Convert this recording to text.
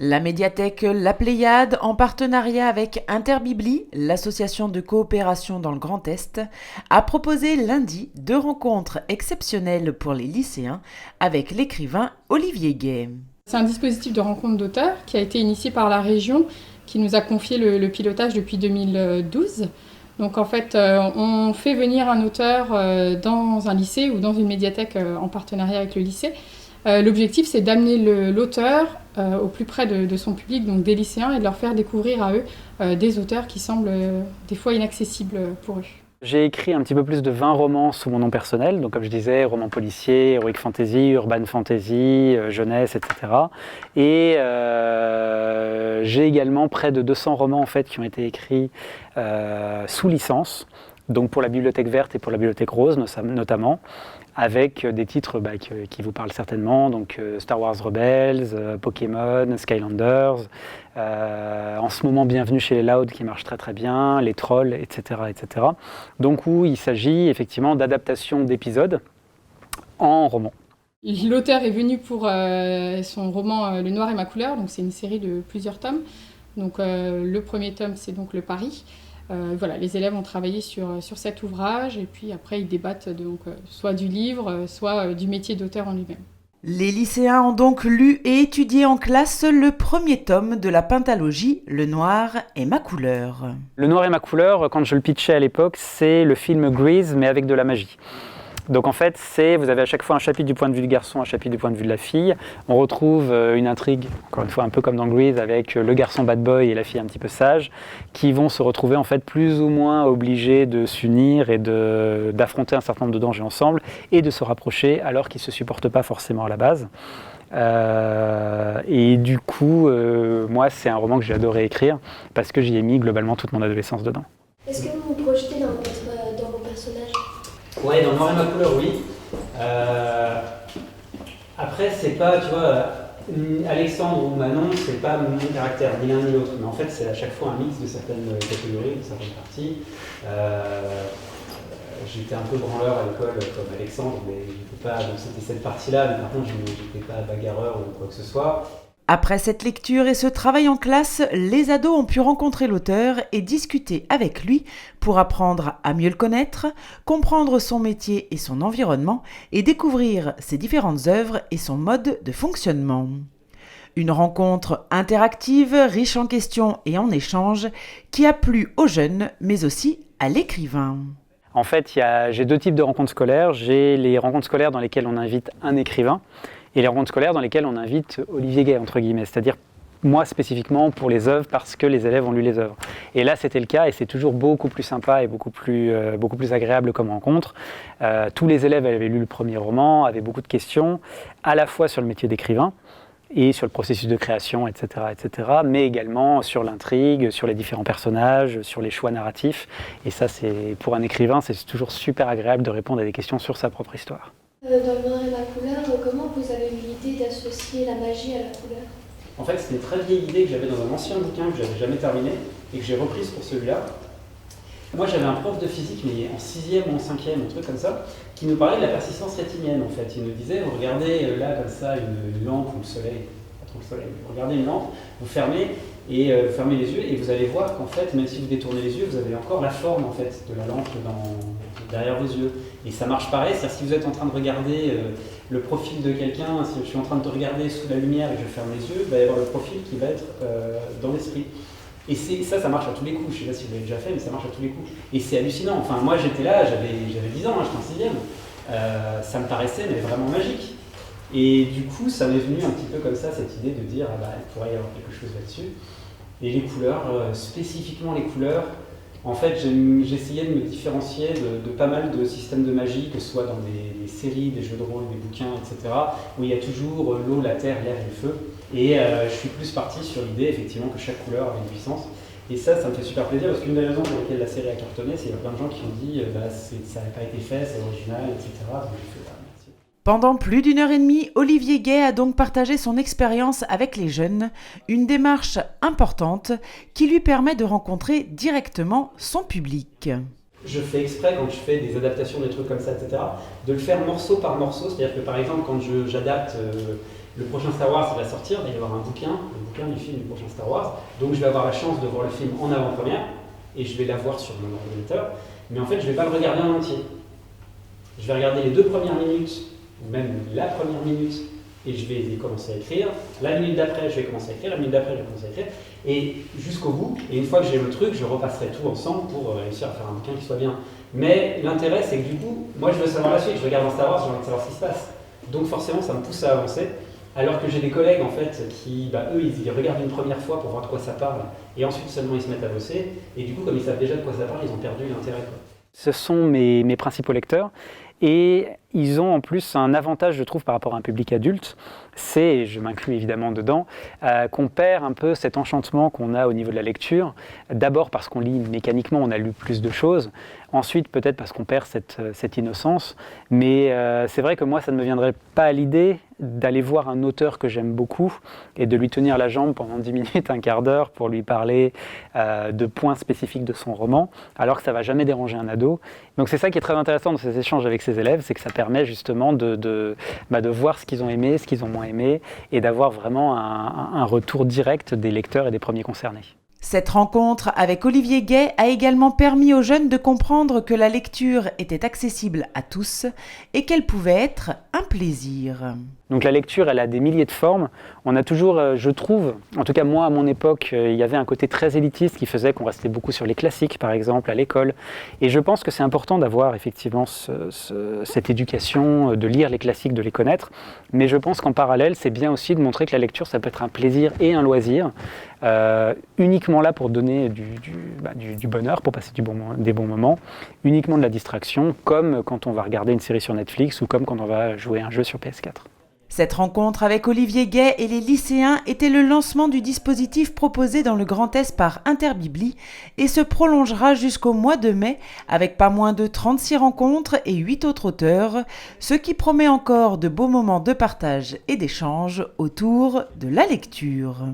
La médiathèque La Pléiade, en partenariat avec Interbibli, l'association de coopération dans le Grand Est, a proposé lundi 2 rencontres exceptionnelles pour les lycéens avec l'écrivain Olivier Gay. C'est un dispositif de rencontre d'auteurs qui a été initié par la région, qui nous a confié le pilotage depuis 2012. Donc en fait, on fait venir un auteur dans un lycée ou dans une médiathèque en partenariat avec le lycée. L'objectif, c'est d'amener l'auteur au plus près de son public, donc des lycéens, et de leur faire découvrir à eux des auteurs qui semblent des fois inaccessibles pour eux. J'ai écrit un petit peu plus de 20 romans sous mon nom personnel, donc comme je disais, romans policiers, heroic fantasy, urban fantasy, jeunesse, etc. Et j'ai également près de 200 romans en fait, qui ont été écrits sous licence, donc pour la Bibliothèque Verte et pour la Bibliothèque Rose notamment, avec des titres qui vous parlent certainement, donc Star Wars Rebels, Pokémon, Skylanders, en ce moment Bienvenue chez les Loud qui marche très très bien, Les Trolls, etc. etc. Donc où il s'agit effectivement d'adaptation d'épisodes en roman. L'auteur est venu pour son roman Le Noir et ma couleur, donc c'est une série de plusieurs tomes. Donc le premier tome, c'est donc Le Pari. Voilà, les élèves ont travaillé sur cet ouvrage et puis après ils débattent donc, soit du livre, soit du métier d'auteur en lui-même. Les lycéens ont donc lu et étudié en classe le premier tome de la pentalogie Le Noir et ma couleur. Le Noir et ma couleur, quand je le pitchais à l'époque, c'est le film Grease mais avec de la magie. Donc en fait, vous avez à chaque fois un chapitre du point de vue du garçon, un chapitre du point de vue de la fille. On retrouve une intrigue, encore une fois un peu comme dans Grease, avec le garçon bad boy et la fille un petit peu sage, qui vont se retrouver en fait plus ou moins obligés de s'unir et d'affronter un certain nombre de dangers ensemble et de se rapprocher alors qu'ils ne se supportent pas forcément à la base. Et du coup, moi, c'est un roman que j'ai adoré écrire parce que j'y ai mis globalement toute mon adolescence dedans. Est-ce que vous vous projetez dans vos personnages ? Ouais, dans Noir et ma couleur, oui. Après, c'est pas, tu vois, Alexandre ou Manon, c'est pas mon caractère, ni l'un ni l'autre. Mais en fait, c'est à chaque fois un mix de certaines catégories, de certaines parties. J'étais un peu branleur à l'école comme Alexandre, mais j'étais pas. Donc c'était cette partie-là, mais par contre, j'étais pas bagarreur ou quoi que ce soit. Après cette lecture et ce travail en classe, les ados ont pu rencontrer l'auteur et discuter avec lui pour apprendre à mieux le connaître, comprendre son métier et son environnement et découvrir ses différentes œuvres et son mode de fonctionnement. Une rencontre interactive, riche en questions et en échanges, qui a plu aux jeunes mais aussi à l'écrivain. En fait, j'ai 2 types de rencontres scolaires. J'ai les rencontres scolaires dans lesquelles on invite un écrivain, et les rencontres scolaires dans lesquelles on invite Olivier Gay, entre guillemets, c'est-à-dire moi spécifiquement pour les œuvres parce que les élèves ont lu les œuvres. Et là c'était le cas et c'est toujours beaucoup plus sympa et beaucoup plus agréable comme rencontre. Tous les élèves avaient lu le premier roman, avaient beaucoup de questions, à la fois sur le métier d'écrivain et sur le processus de création, etc., mais également sur l'intrigue, sur les différents personnages, sur les choix narratifs. Et ça, pour un écrivain, c'est toujours super agréable de répondre à des questions sur sa propre histoire. Dans Le Noir et ma couleur, comment vous avez eu l'idée d'associer la magie à la couleur ? En fait, c'était une très vieille idée que j'avais dans un ancien bouquin que j'avais jamais terminé et que j'ai reprise pour celui-là. Moi, j'avais un prof de physique, mais en 6e ou en 5e, un truc comme ça, qui nous parlait de la persistance rétinienne, en fait. Il nous disait, vous regardez là, comme ça, une lampe ou le soleil, pas trop le soleil, vous regardez une lampe, vous fermez fermez les yeux et vous allez voir qu'en fait, même si vous détournez les yeux, vous avez encore la forme, en fait, de la lampe derrière vos yeux. Et ça marche pareil, c'est-à-dire si vous êtes en train de regarder le profil de quelqu'un, si je suis en train de te regarder sous la lumière et que je ferme les yeux, il va y avoir le profil qui va être dans l'esprit. Et ça marche à tous les coups, je ne sais pas si vous l'avez déjà fait, mais ça marche à tous les coups. Et c'est hallucinant, enfin moi j'étais là, j'avais 10 ans, j'étais en 6e, ça me paraissait mais vraiment magique. Et du coup ça m'est venu un petit peu comme ça, cette idée de dire, il pourrait y avoir quelque chose là-dessus. Et les couleurs, spécifiquement les couleurs, en fait j'essayais de me différencier de pas mal de systèmes de magie, que ce soit dans des séries, des jeux de rôle, des bouquins, etc., où il y a toujours l'eau, la terre, l'air et le feu. Et je suis plus parti sur l'idée effectivement que chaque couleur avait une puissance. Et ça me fait super plaisir parce qu'une des raisons pour lesquelles la série a cartonné, c'est qu'il y a plein de gens qui ont dit ça n'a pas été fait, c'est original, etc. Donc j'ai fait merci. Pendant plus d'1 heure et demie, Olivier Gay a donc partagé son expérience avec les jeunes, une démarche importante qui lui permet de rencontrer directement son public. Je fais exprès quand je fais des adaptations, des trucs comme ça, etc., de le faire morceau par morceau. C'est-à-dire que par exemple, quand j'adapte le prochain Star Wars va sortir, il va y avoir un bouquin du film du prochain Star Wars, donc je vais avoir la chance de voir le film en avant-première, et je vais la voir sur mon ordinateur, mais en fait je ne vais pas le regarder en entier. Je vais regarder les 2 premières minutes, ou même la première minute, et je vais commencer à écrire. La minute d'après, je vais commencer à écrire, la minute d'après, je vais commencer à écrire, et jusqu'au bout, et une fois que j'ai le truc, je repasserai tout ensemble pour réussir à faire un bouquin qui soit bien. Mais l'intérêt, c'est que du coup, moi je veux savoir la suite, je regarde un Star Wars, j'ai envie de savoir ce qui se passe. Donc forcément, ça me pousse à avancer. Alors que j'ai des collègues en fait qui, eux, ils regardent une première fois pour voir de quoi ça parle, et ensuite seulement ils se mettent à bosser, et du coup, comme ils savent déjà de quoi ça parle, ils ont perdu l'intérêt. Ce sont mes principaux lecteurs, et ils ont en plus un avantage, je trouve, par rapport à un public adulte, c'est, et je m'inclus évidemment dedans, qu'on perd un peu cet enchantement qu'on a au niveau de la lecture. D'abord parce qu'on lit mécaniquement, on a lu plus de choses. Ensuite, peut-être parce qu'on perd cette innocence. Mais c'est vrai que moi, ça ne me viendrait pas à l'idée d'aller voir un auteur que j'aime beaucoup et de lui tenir la jambe pendant 10 minutes, un quart d'heure pour lui parler de points spécifiques de son roman, alors que ça ne va jamais déranger un ado. Donc c'est ça qui est très intéressant dans ces échanges avec ses élèves, c'est que ça permet justement de voir ce qu'ils ont aimé, ce qu'ils ont moins aimé, et d'avoir vraiment un retour direct des lecteurs et des premiers concernés. Cette rencontre avec Olivier Gay a également permis aux jeunes de comprendre que la lecture était accessible à tous et qu'elle pouvait être un plaisir. Donc la lecture, elle a des milliers de formes. On a toujours, je trouve, en tout cas moi à mon époque, il y avait un côté très élitiste qui faisait qu'on restait beaucoup sur les classiques par exemple à l'école. Et je pense que c'est important d'avoir effectivement cette éducation, de lire les classiques, de les connaître. Mais je pense qu'en parallèle, c'est bien aussi de montrer que la lecture, ça peut être un plaisir et un loisir, uniquement là pour donner du bonheur, pour passer des bons moments, uniquement de la distraction, comme quand on va regarder une série sur Netflix ou comme quand on va jouer à un jeu sur PS4. Cette rencontre avec Olivier Gay et les lycéens était le lancement du dispositif proposé dans le Grand Est par Interbibli et se prolongera jusqu'au mois de mai avec pas moins de 36 rencontres et 8 autres auteurs, ce qui promet encore de beaux moments de partage et d'échange autour de la lecture.